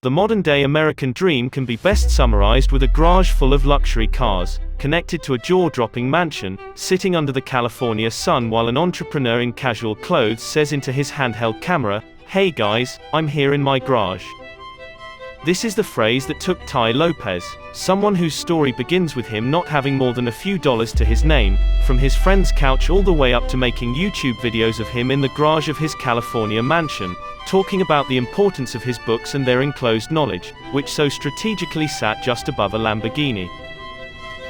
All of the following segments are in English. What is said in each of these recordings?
The modern-day American dream can be best summarized with a garage full of luxury cars, connected to a jaw-dropping mansion, sitting under the California sun while an entrepreneur in casual clothes says into his handheld camera, "Hey guys, I'm here in my garage." This is the phrase that took Tai Lopez, someone whose story begins with him not having more than a few dollars to his name, from his friend's couch all the way up to making YouTube videos of him in the garage of his California mansion, talking about the importance of his books and their enclosed knowledge, which so strategically sat just above a Lamborghini.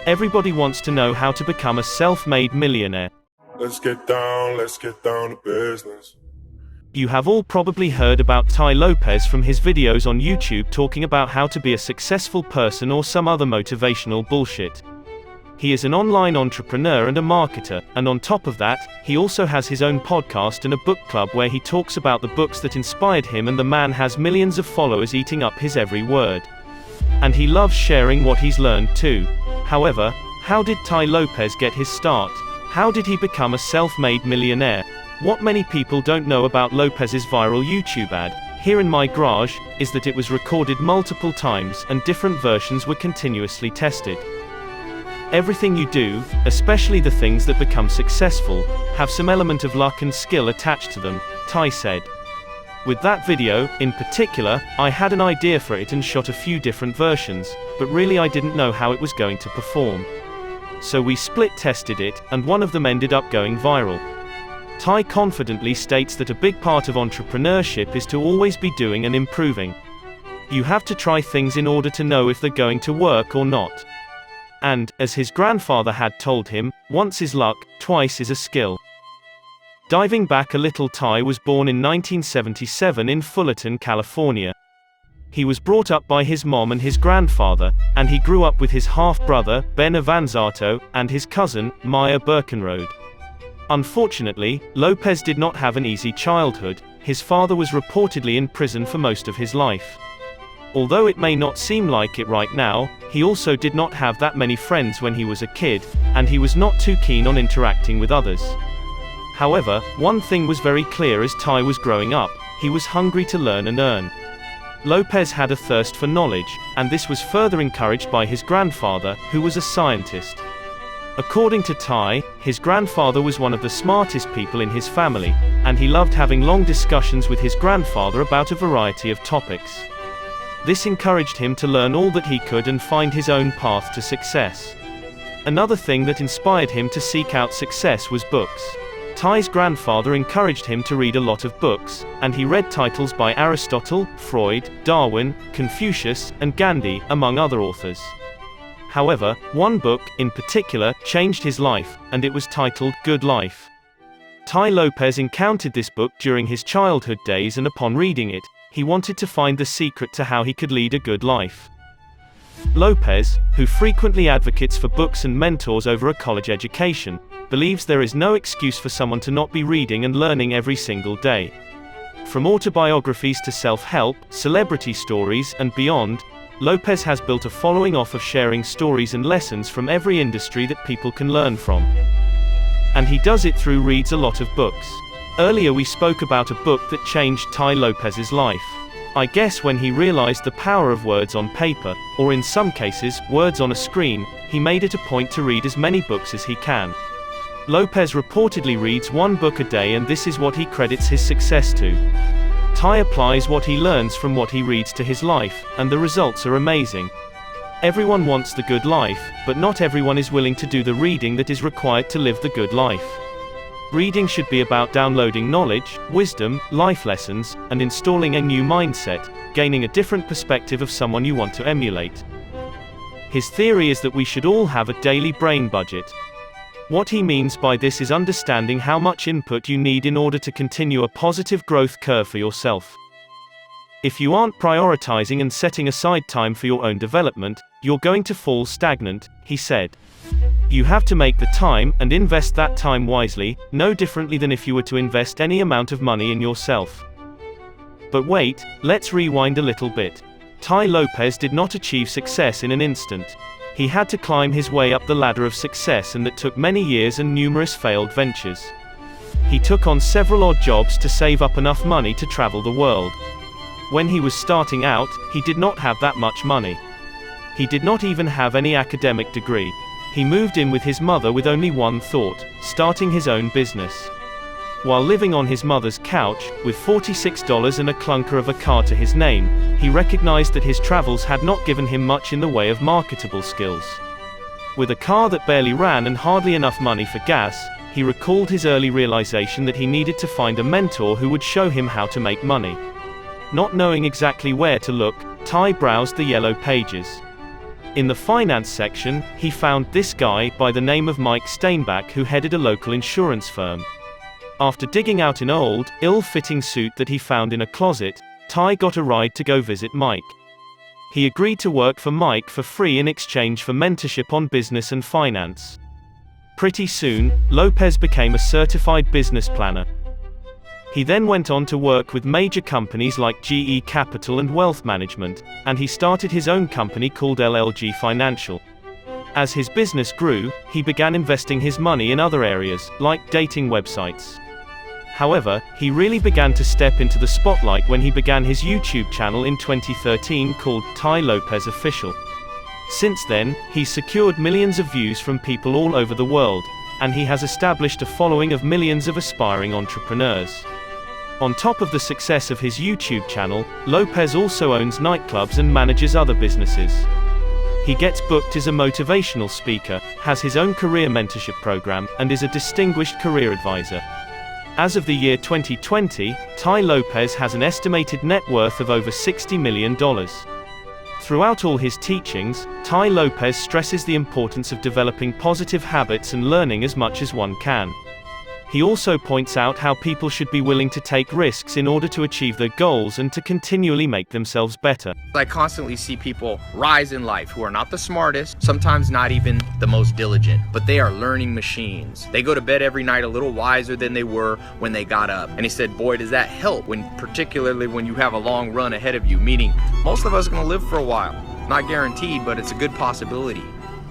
Everybody wants to know how to become a self-made millionaire. Let's get down to business. You have all probably heard about Tai Lopez from his videos on YouTube talking about how to be a successful person or some other motivational bullshit. He is an online entrepreneur and a marketer, and on top of that, he also has his own podcast and a book club where he talks about the books that inspired him, and the man has millions of followers eating up his every word. And he loves sharing what he's learned too. However, how did Tai Lopez get his start? How did he become a self-made millionaire? What many people don't know about Lopez's viral YouTube ad, "Here in my garage," is that it was recorded multiple times and different versions were continuously tested. Everything you do, especially the things that become successful, have some element of luck and skill attached to them, Tai said. With that video, in particular, I had an idea for it and shot a few different versions, but really I didn't know how it was going to perform. So we split tested it, and one of them ended up going viral. Tai confidently states that a big part of entrepreneurship is to always be doing and improving. You have to try things in order to know if they're going to work or not. And, as his grandfather had told him, once is luck, twice is a skill. Diving back a little, Tai was born in 1977 in Fullerton, California. He was brought up by his mom and his grandfather, and he grew up with his half-brother, Ben Avanzato, and his cousin, Maya Birkenrode. Unfortunately, Lopez did not have an easy childhood. His father was reportedly in prison for most of his life. Although it may not seem like it right now, he also did not have that many friends when he was a kid, and he was not too keen on interacting with others. However, one thing was very clear as Tai was growing up: he was hungry to learn and earn. Lopez had a thirst for knowledge, and this was further encouraged by his grandfather, who was a scientist. According to Tai, his grandfather was one of the smartest people in his family, and he loved having long discussions with his grandfather about a variety of topics. This encouraged him to learn all that he could and find his own path to success. Another thing that inspired him to seek out success was books. Tai's grandfather encouraged him to read a lot of books, and he read titles by Aristotle, Freud, Darwin, Confucius, and Gandhi, among other authors. However, one book, in particular, changed his life, and it was titled Good Life. Tai Lopez encountered this book during his childhood days, and upon reading it, he wanted to find the secret to how he could lead a good life. Lopez, who frequently advocates for books and mentors over a college education, believes there is no excuse for someone to not be reading and learning every single day. From autobiographies to self-help, celebrity stories, and beyond, Lopez has built a following off of sharing stories and lessons from every industry that people can learn from. And he does it through reads a lot of books. Earlier we spoke about a book that changed Tai Lopez's life. I guess when he realized the power of words on paper, or in some cases, words on a screen, he made it a point to read as many books as he can. Lopez reportedly reads one book a day, and this is what he credits his success to. Tai applies what he learns from what he reads to his life, and the results are amazing. Everyone wants the good life, but not everyone is willing to do the reading that is required to live the good life. Reading should be about downloading knowledge, wisdom, life lessons, and installing a new mindset, gaining a different perspective of someone you want to emulate. His theory is that we should all have a daily brain budget. What he means by this is understanding how much input you need in order to continue a positive growth curve for yourself. If you aren't prioritizing and setting aside time for your own development, you're going to fall stagnant, he said. You have to make the time, and invest that time wisely, no differently than if you were to invest any amount of money in yourself. But wait, let's rewind a little bit. Tai Lopez did not achieve success in an instant. He had to climb his way up the ladder of success, and that took many years and numerous failed ventures. He took on several odd jobs to save up enough money to travel the world. When he was starting out, he did not have that much money. He did not even have any academic degree. He moved in with his mother with only one thought: starting his own business. While living on his mother's couch, with $46 and a clunker of a car to his name, he recognized that his travels had not given him much in the way of marketable skills. With a car that barely ran and hardly enough money for gas, he recalled his early realization that he needed to find a mentor who would show him how to make money. Not knowing exactly where to look, Tai browsed the yellow pages. In the finance section, he found this guy by the name of Mike Steinbach, who headed a local insurance firm. After digging out an old, ill-fitting suit that he found in a closet, Tai got a ride to go visit Mike. He agreed to work for Mike for free in exchange for mentorship on business and finance. Pretty soon, Lopez became a certified business planner. He then went on to work with major companies like GE Capital and Wealth Management, and he started his own company called LLG Financial. As his business grew, he began investing his money in other areas, like dating websites. However, he really began to step into the spotlight when he began his YouTube channel in 2013 called Tai Lopez Official. Since then, he's secured millions of views from people all over the world, and he has established a following of millions of aspiring entrepreneurs. On top of the success of his YouTube channel, Lopez also owns nightclubs and manages other businesses. He gets booked as a motivational speaker, has his own career mentorship program, and is a distinguished career advisor. As of the year 2020, Tai Lopez has an estimated net worth of over $60 million. Throughout all his teachings, Tai Lopez stresses the importance of developing positive habits and learning as much as one can. He also points out how people should be willing to take risks in order to achieve their goals and to continually make themselves better. I constantly see people rise in life who are not the smartest, sometimes not even the most diligent, but they are learning machines. They go to bed every night a little wiser than they were when they got up. And he said, boy, does that help, particularly when you have a long run ahead of you, meaning most of us are going to live for a while. Not guaranteed, but it's a good possibility.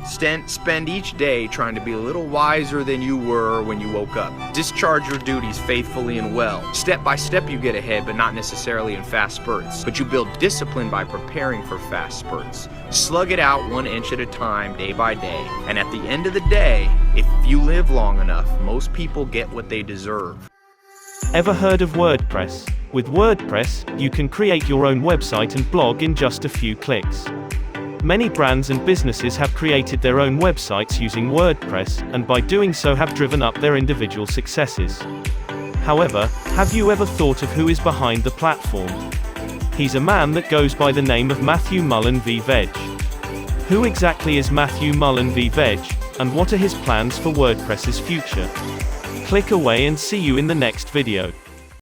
Spend each day trying to be a little wiser than you were when you woke up. Discharge your duties faithfully and well. Step by step you get ahead, but not necessarily in fast spurts. But you build discipline by preparing for fast spurts. Slug it out 1 inch at a time, day by day. And at the end of the day, if you live long enough, most people get what they deserve. Ever heard of WordPress? With WordPress, you can create your own website and blog in just a few clicks. Many brands and businesses have created their own websites using WordPress, and by doing so have driven up their individual successes. However, have you ever thought of who is behind the platform? He's a man that goes by the name of Matthew Mullen v. Veg. Who exactly is Matthew Mullen v. Veg, and what are his plans for WordPress's future? Click away and see you in the next video.